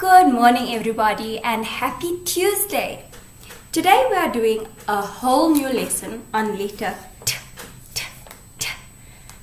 Good morning everybody and happy Tuesday. Today we are doing a whole new lesson on letter T.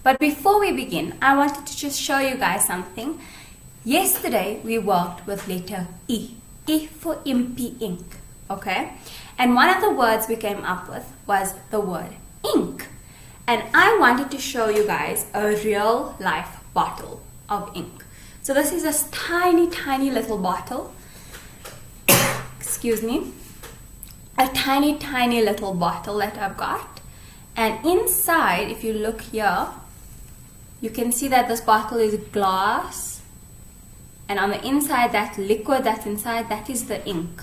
But before we begin, I wanted to just show you guys something. Yesterday we worked with letter E. E for impy, ink. Okay? And one of the words we came up with was the word ink. And I wanted to show you guys a real life bottle of ink. So this is a tiny little bottle. Excuse me. A tiny little bottle that I've got. And inside, if you look here, you can see that this bottle is glass. And on the inside, that liquid that's inside, that is the ink.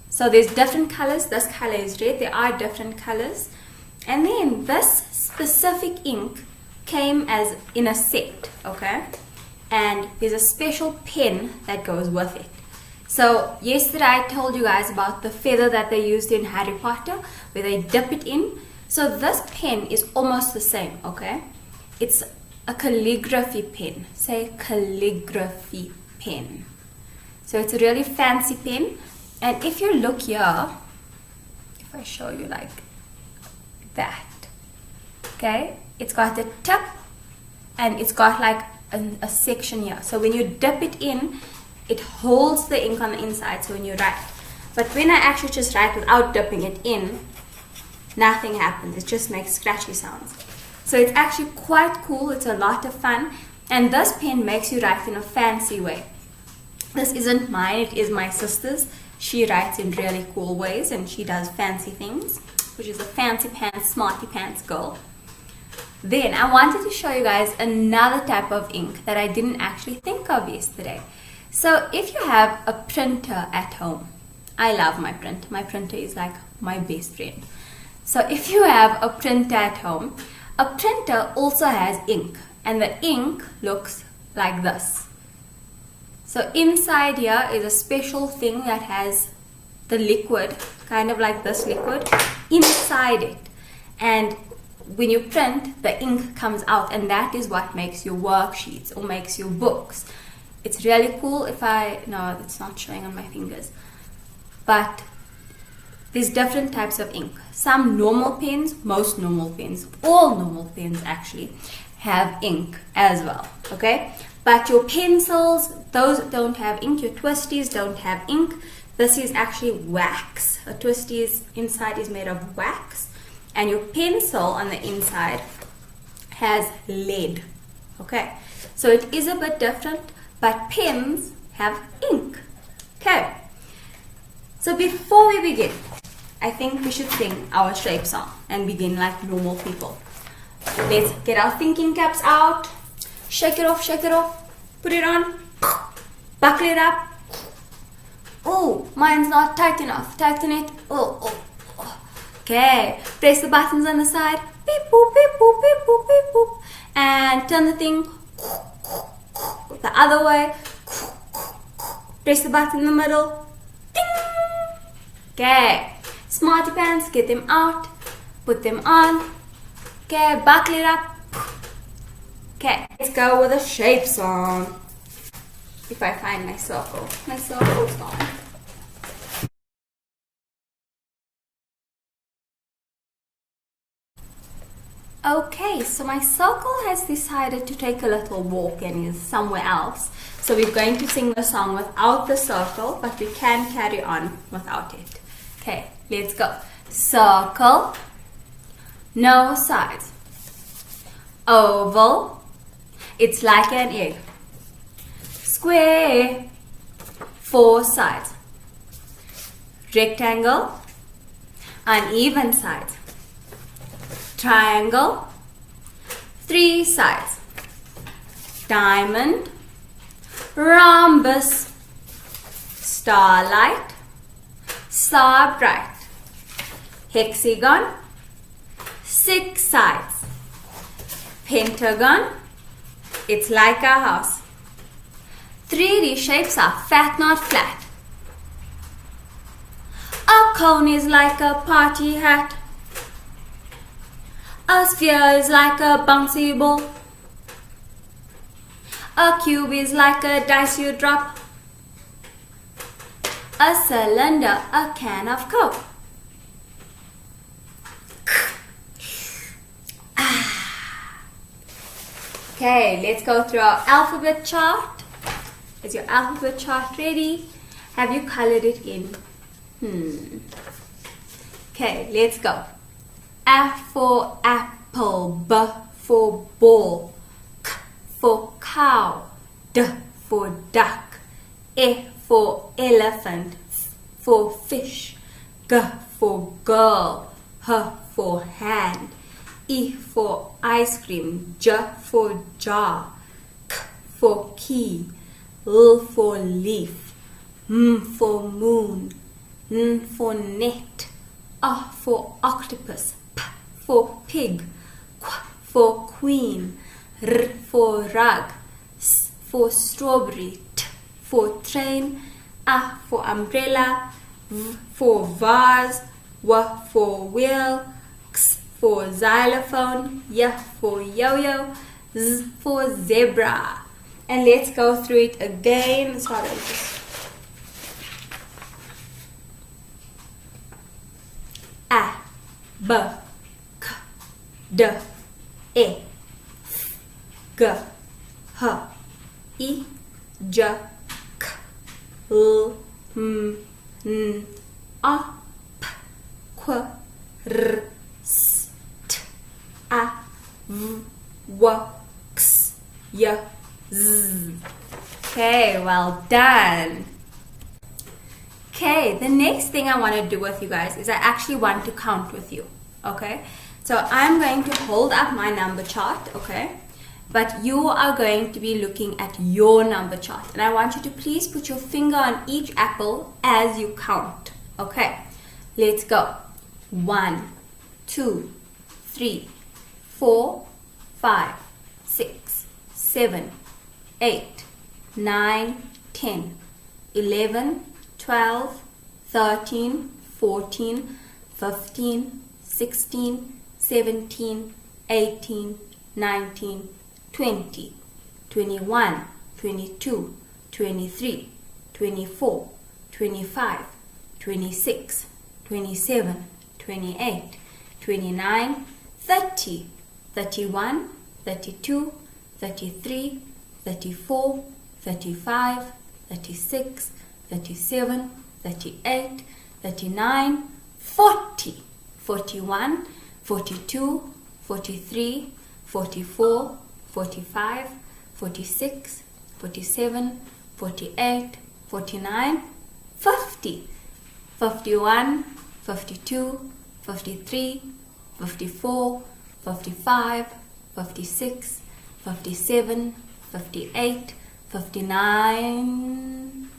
So there's different colors. This color is red. There are different colors. And then this specific ink came as in a set, okay? And there's a special pen that goes with it. So yesterday I told you guys about the feather that they used in Harry Potter, where they dip it in. So this pen is almost the same, okay? It's a calligraphy pen. Say calligraphy pen. So it's a really fancy pen. And if you look here, if I show you like that, okay? It's got a tip and it's got like a section here. So when you dip it in, it holds the ink on the inside, so when you write. But when I actually just write without dipping it in, nothing happens. It just makes scratchy sounds. So it's actually quite cool. It's a lot of fun. And this pen makes you write in a fancy way. This isn't mine, it is my sister's. She writes in really cool ways and she does fancy things, which is a fancy pants, smarty pants girl. Then I wanted to show you guys another type of ink that I didn't actually think of yesterday. So if you have a printer at home, I love my printer. My printer is like my best friend. So if you have a printer at home, a printer also has ink, and the ink looks like this. So inside here is a special thing that has the liquid, kind of like this liquid, inside it. And when you print, the ink comes out, and that is what makes your worksheets or makes your books. It's really cool. No, it's not showing on my fingers. But there's different types of ink. Some normal pens, most normal pens, all normal pens actually have ink as well, okay? But your pencils, those don't have ink. Your twisties don't have ink. This is actually wax. A twisties inside is made of wax. And your pencil on the inside has lead, okay? So it is a bit different, but pens have ink, okay? So before we begin, I think we should sing our shape song and begin like normal people. Let's get our thinking caps out, shake it off, put it on, buckle it up. Oh, mine's not tight enough, tighten it, oh. Okay, press the buttons on the side, beep boop, beep boop, beep boop, beep boop, and turn the thing the other way, press the button in the middle, ding! Okay, smarty pants, get them out, put them on, okay, buckle it up, okay, let's go with a shape song. If I find my circle's gone. Okay, so my circle has decided to take a little walk and is somewhere else. So we're going to sing the song without the circle, but we can carry on without it. Okay, let's go. Circle, no sides. Oval, it's like an egg. Square, 4 sides. Rectangle, uneven sides. Triangle, 3 sides. Diamond, rhombus, starlight, star bright. Hexagon, 6 sides. Pentagon, it's like a house. 3D shapes are fat, not flat. A cone is like a party hat. A sphere is like a bouncy ball. A cube is like a dice you drop. A cylinder, a can of Coke. Okay, let's go through our alphabet chart. Is your alphabet chart ready? Have you colored it in? Okay, let's go. A for apple, B for ball, K for cow, D for duck, E for elephant, F for fish, G for girl, H for hand, I for ice cream, J for jar, K for key, L for leaf, M for moon, N for net, O for octopus, P for pig, Q for queen, R for rug, S for strawberry, T for train, A for umbrella, V for vase, W for wheel, X for xylophone, Y for yo-yo, Z for zebra. And let's go through it again. Sorry. A, B, K, D, E, F, G, H, I, J, K, L, M, N, O, P, Q, R, S, T, A, V, W, X, Y, Z. Okay, well done. Okay, the next thing I want to do with you guys is I actually want to count with you, okay? So I'm going to hold up my number chart, okay? But you are going to be looking at your number chart. And I want you to please put your finger on each apple as you count, okay? Let's go. 1, 2, 3, 4, 5, 6, 7, 8, 9, 10, 11, 12, 13, 14, 15, 16, 17, 18, 19, 20, 21, 22, 23, 24, 25, 26, 27, 28, 29, 30, 31, 32, 33, 34, 35, 36, 37, 38, 39, 40, 41, 42, 43, 44, 45, 46, 47, 48, 49, 50, 51, 52, 53, 54, 55, 56, 57, 58, 59,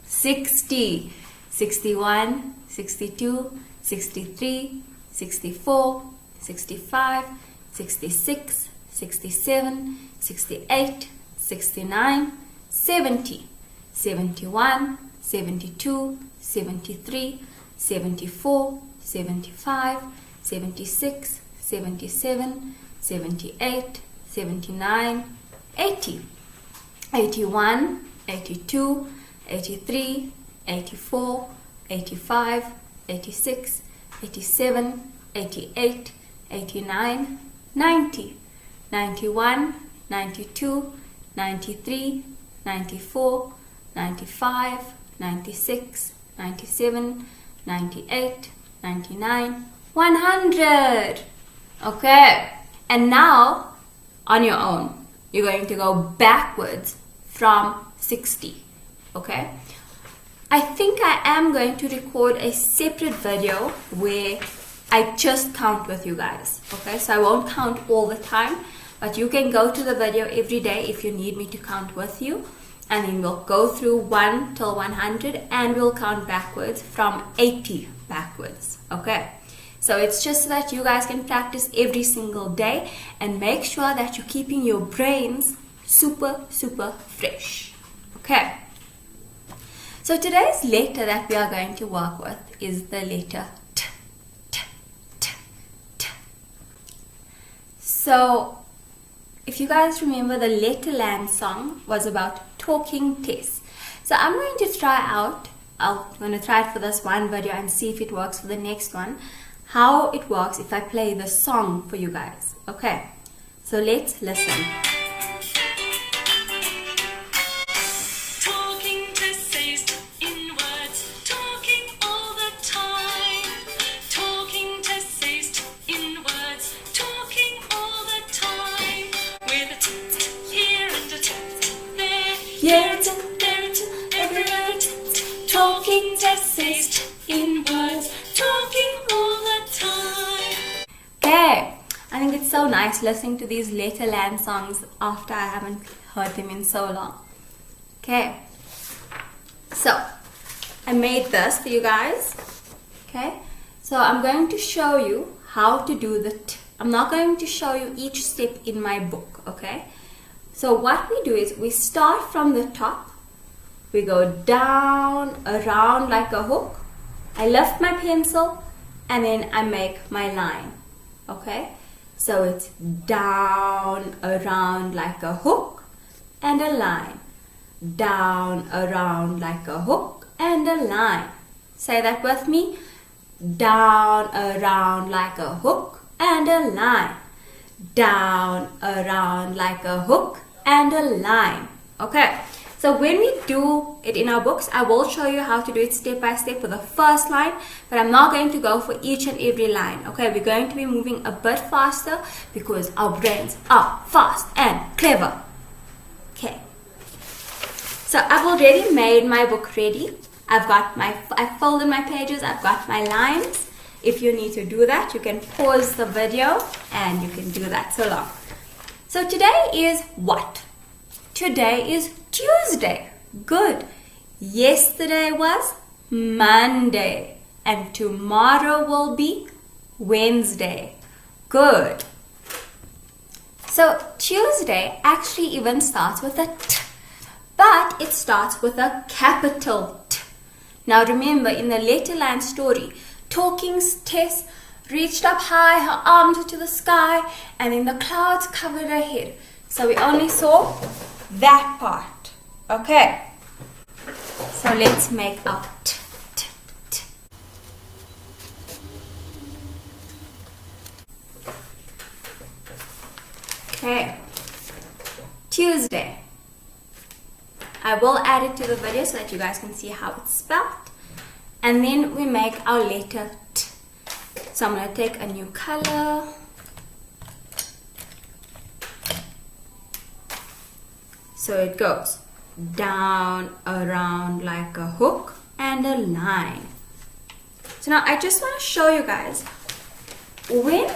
60, 61, 62, 63, 64, 65, 66, 67, 68, 69, 70, 71, 72, 73, 74, 75, 76, 77, 78, 79, 80, 81, 82, 83, 84, 85, 86, 87, 88, 89, 90, 91, 92, 93, 94, 95, 96, 97, 98, 99, 100. Okay, and now on your own, you're going to go backwards from 60. Okay, I think I am going to record a separate video where I just count with you guys. Okay, so I won't count all the time, but you can go to the video every day if you need me to count with you, and then we'll go through 1 till 100 and we'll count backwards from 80 backwards. Okay, so it's just so that you guys can practice every single day and make sure that you're keeping your brains super fresh. Okay, so today's letter that we are going to work with is the letter T. So if you guys remember, the Letterland song was about talking tests. So I'm going to try out I'm going to try it for this one video and see if it works for the next one. How it works if I play the song for you guys. Okay, so let's listen. Talking to says in words, talking all the time. Talking to says in words, talking all the time. With a t here and a t there, here and a there and everywhere. Talking to says in words, talking all the time. Okay, I think it's so nice listening to these Letterland songs after I haven't heard them in so long. Okay, so I made this for you guys. Okay, so I'm going to show you how to do the t. I'm not going to show you each step in my book. Okay, so what we do is we start from the top, we go down around like a hook, I lift my pencil, and then I make my line. Okay, so it's down around like a hook and a line, down around like a hook and a line. Say that with me. Down around like a hook and a line, down around like a hook and a line. Okay, so when we do it in our books, I will show you how to do it step by step for the first line, but I'm not going to go for each and every line. Okay, we're going to be moving a bit faster because our brains are fast and clever. Okay, so I've already made my book ready. I've folded my pages, I've got my lines. If you need to do that, you can pause the video and you can do that so long. So today is what? Today is Tuesday. Good. Yesterday was Monday and tomorrow will be Wednesday. Good. So Tuesday actually even starts with a T, but it starts with a capital T. Now remember, in the Letterland story, Talking's Tess reached up high, her arms were to the sky, and then the clouds covered her head. So we only saw that part. Okay, so let's make our T, T, T. Okay, Tuesday. I will add it to the video so that you guys can see how it's spelled. And then we make our letter T. So I'm going to take a new color. So it goes down, around like a hook and a line. So now I just want to show you guys, when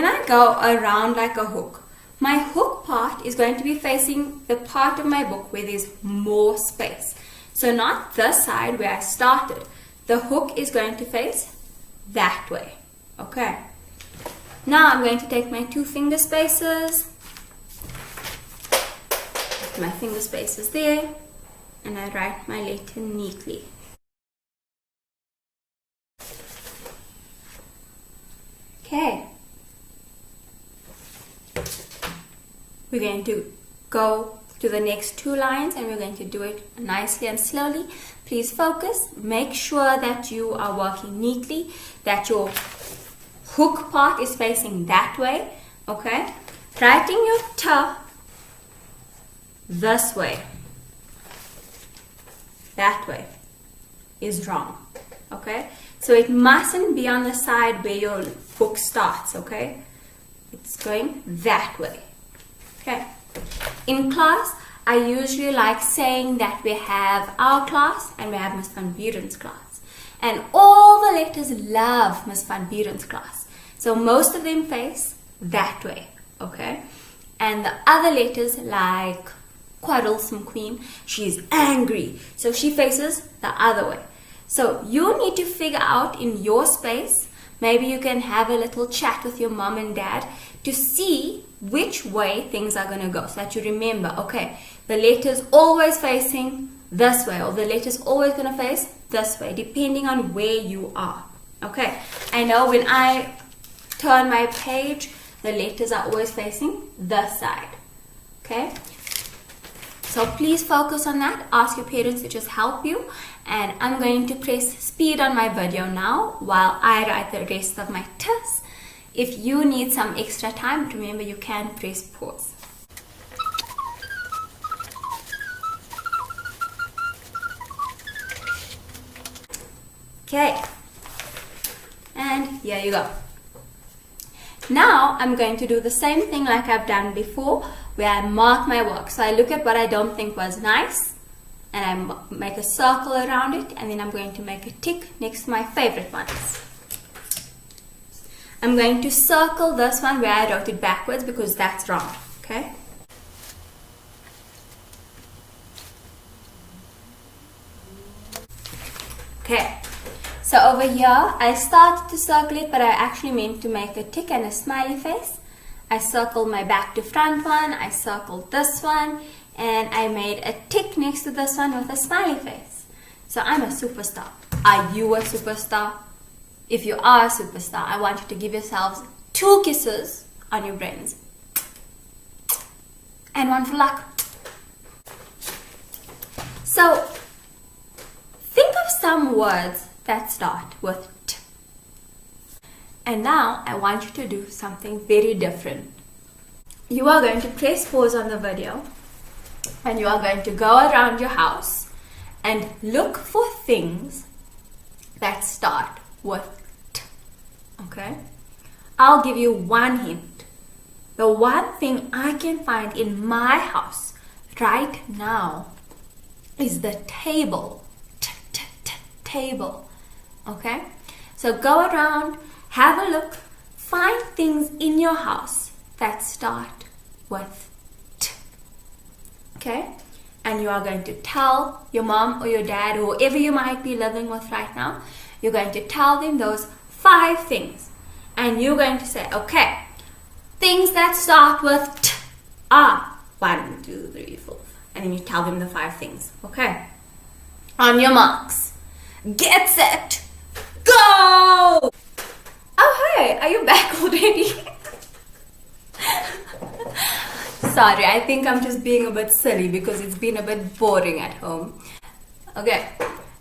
I go around like a hook, my hook part is going to be facing the part of my book where there's more space. So not this side where I started. The hook is going to face that way. Okay. Now I'm going to take my two finger spacers. Put my finger spacers there. And I write my letter neatly. Okay. We're going to go to the next two lines and we're going to do it nicely and slowly. Please focus. Make sure that you are working neatly, that your hook part is facing that way. Okay? Writing your T this way, that way, is wrong. Okay? So it mustn't be on the side where your book starts. Okay? It's going that way. Okay. In class, I usually like saying that we have our class and we have Miss Van Buren's class. And all the letters love Miss Van Buren's class. So most of them face that way. Okay. And the other letters, like Quarrelsome Queen, she's angry. So she faces the other way. So you need to figure out in your space, maybe you can have a little chat with your mom and dad to see which way things are going to go, so that you remember, okay, the letter's always facing this way, or the letter's always going to face this way, depending on where you are. Okay, I know when I turn my page, the letters are always facing this side. Okay, So please focus on that. Ask your parents to just help you. And I'm going to press speed on my video now while I write the rest of my tips. If you need some extra time, remember you can press pause. Okay, and here you go. Now I'm going to do the same thing like I've done before, where I mark my work. So I look at what I don't think was nice and I make a circle around it, and then I'm going to make a tick next to my favorite ones. I'm going to circle this one where I wrote it backwards because that's wrong, okay? Okay, so over here I started to circle it, but I actually meant to make a tick and a smiley face. I circled my back to front one, I circled this one, and I made a tick next to this one with a smiley face. So I'm a superstar. Are you a superstar? If you are a superstar, I want you to give yourselves 2 kisses on your brains. And one for luck. So, think of some words that start with T. And now I want you to do something very different. You are going to press pause on the video and you are going to go around your house and look for things that start with T. Okay? I'll give you one hint. The one thing I can find in my house right now is the table. Table. Okay? So go around, have a look, find things in your house that start with T. Okay? And you are going to tell your mom or your dad or whoever you might be living with right now, you're going to tell them those 5 things. And you're going to say, okay, things that start with T are 1, 2, 3, 4. And then you tell them the 5 things. Okay? On your marks. Get set. Go! Oh, hey, are you back already? Sorry, I think I'm just being a bit silly because it's been a bit boring at home. Okay,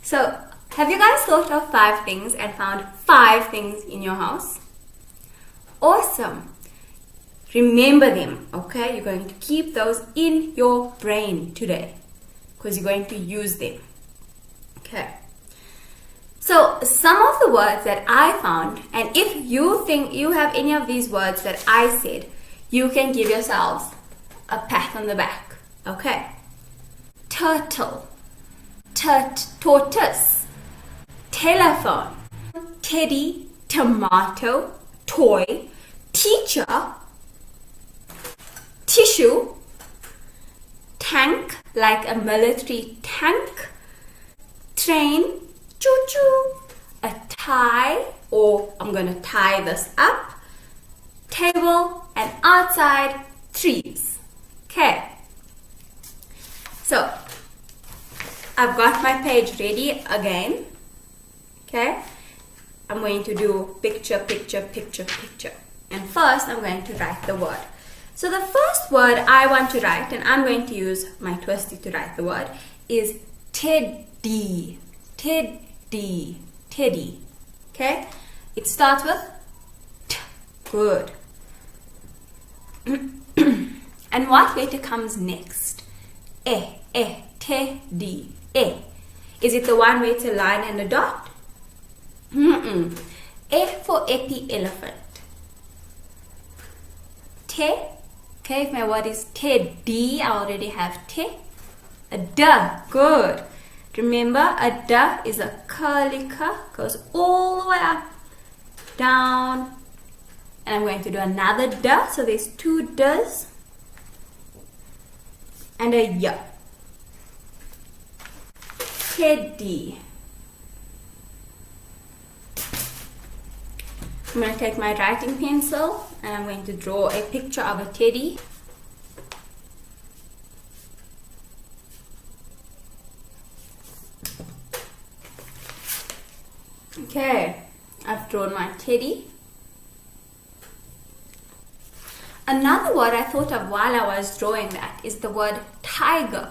so have you guys thought of 5 things and found 5 things in your house? Awesome. Remember them, okay? You're going to keep those in your brain today because you're going to use them. Okay. So some of the words that I found, and if you think you have any of these words that I said, you can give yourselves a pat on the back. Okay. Turtle, tortoise, telephone, teddy, tomato, toy, teacher, tissue, tank, like a military tank, train, choo-choo, a tie, or I'm going to tie this up, table, and outside, trees. Okay. So, I've got my page ready again. Okay. I'm going to do picture, picture, picture, picture. And first, I'm going to write the word. So, the first word I want to write, and I'm going to use my twisty to write the word, is teddy. Teddy. Teddy. Okay? It starts with T. Good. And what letter comes next? Teddy. Is it the one where it's a line and a dot? E for elephant. Te. Okay, if my word is teddy, I already have te. A D. Good. Remember, a D is a curly K, goes all the way up, down, and I'm going to do another D, so there's 2 Ds, and a Y. Teddy. I'm going to take my writing pencil, and I'm going to draw a picture of a teddy. Okay, I've drawn my teddy. Another word I thought of while I was drawing that is the word tiger.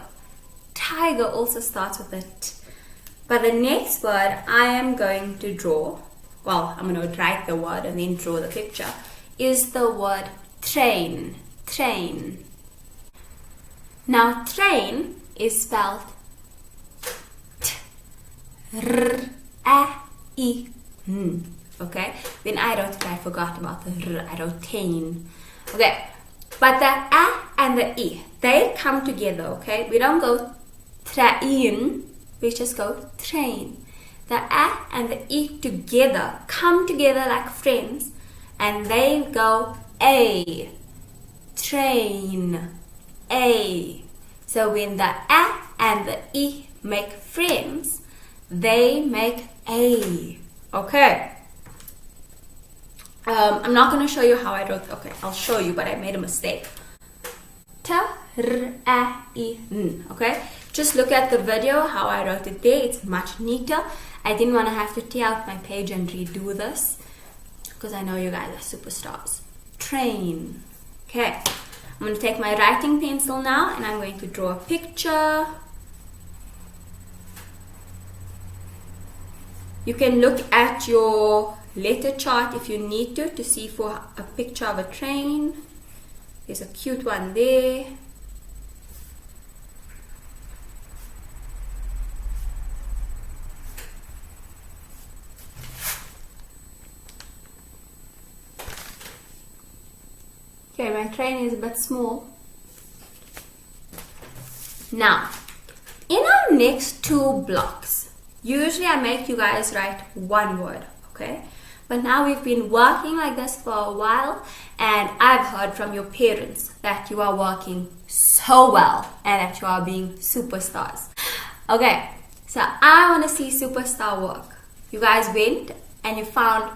Tiger also starts with a T. But the next word I am going to draw, well, I'm going to write the word and then draw the picture, is the word train. Train. Now, train is spelled T-R-A-I-N. Okay? When I wrote it, I forgot about the R. I wrote tain. Okay. But the A and the E, they come together. Okay? We don't go train. We just go train. The A and the E together come together like friends, and they go A. Train. A. So when the A and the E make friends, they make A. Okay. I'm not going to show you how I wrote. Okay, I'll show you, but I made a mistake. T-R-A-I-N. Okay. Just look at the video how I wrote it there. It's much neater. I didn't want to have to tear out my page and redo this because I know you guys are superstars. Train. Okay. I'm going to take my writing pencil now and I'm going to draw a picture. You can look at your letter chart if you need to see for a picture of a train. There's a cute one there. Okay, my train is a bit small. Now, in our next 2 blocks, usually I make you guys write one word, okay? But now we've been working like this for a while, and I've heard from your parents that you are working so well and that you are being superstars. Okay, so I want to see superstar work. You guys went and you found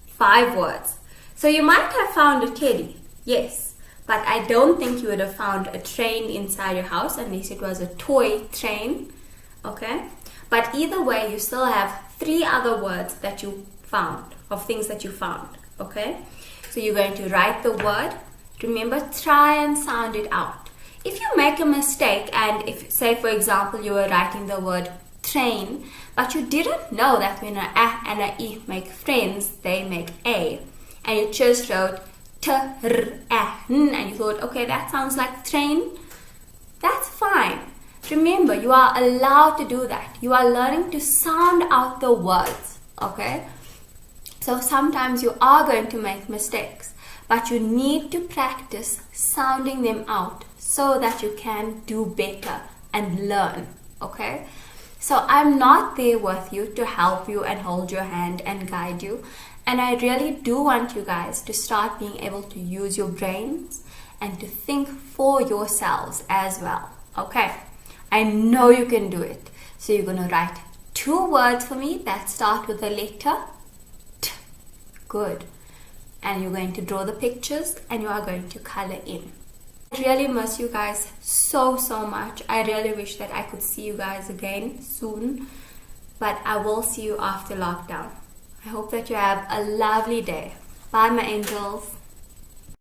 5 words. So you might have found a teddy. Yes, but I don't think you would have found a train inside your house unless it was a toy train, okay? But either way, you still have 3 other words that you found, of things that you found, okay? So you're going to write the word. Remember, try and sound it out. If you make a mistake and if, say for example, you were writing the word train, but you didn't know that when an A and an E make friends, they make A, and you just wrote T-R-A-N, and you thought, okay, that sounds like train, that's fine. Remember, you are allowed to do that. You are learning to sound out the words, okay? So sometimes you are going to make mistakes, but you need to practice sounding them out so that you can do better and learn, okay? So I'm not there with you to help you and hold your hand and guide you. And I really do want you guys to start being able to use your brains and to think for yourselves as well. Okay, I know you can do it. So you're going to write 2 words for me that start with the letter T. Good. And you're going to draw the pictures and you are going to color in. I really miss you guys so much. I really wish that I could see you guys again soon. But I will see you after lockdown. I hope that you have a lovely day. Bye, my angels.